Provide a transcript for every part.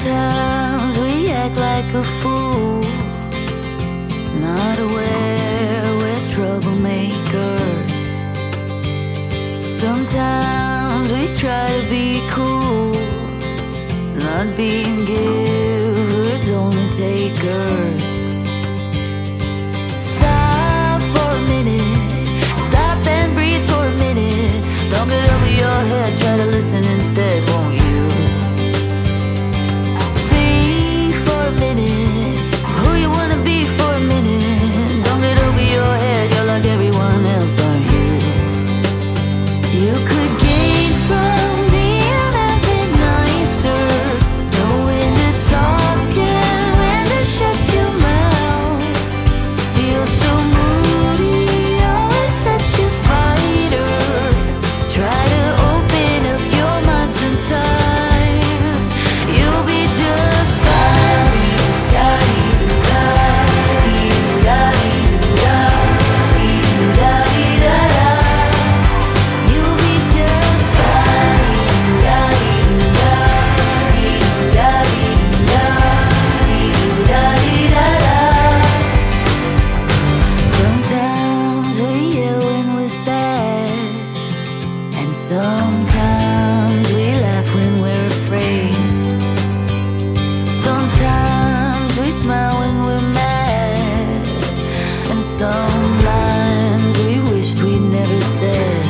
Sometimes we act like a fool, not aware we're troublemakers. Sometimes we try to be cool, not being givers, only takers. Stop for a minute, stop and breathe for a minute. Don't get over your head, try to listen instead, won't you? Think for a minute, who you wanna be for a minute. Don't get over your head, you're like everyone else, aren't you? You could gain from being a bit nicer, know when to talk and when to shut your mouth. You're so moody, always such a fighter. Try to open up your mind sometimes, you'll be just fine. You'll be just Sometimes we yell when we're sad, and sometimes we laugh when we're afraid. Sometimes we smile when we're mad, and some lines we wished we'd never said.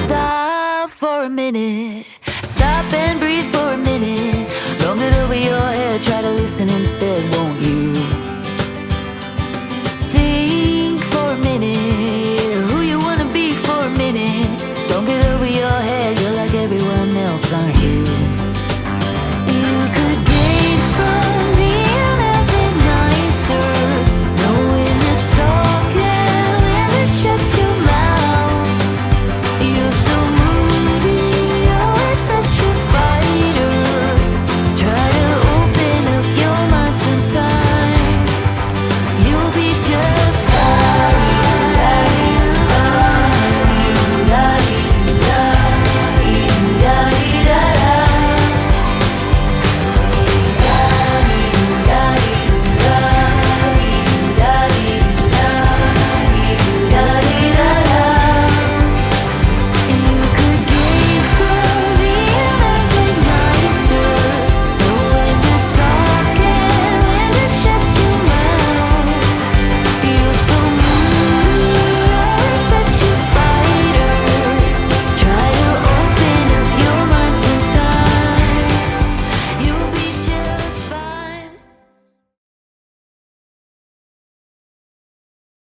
Stop for a minute, stop and breathe for a minute. Don't get over your head, try to listen instead, won't you?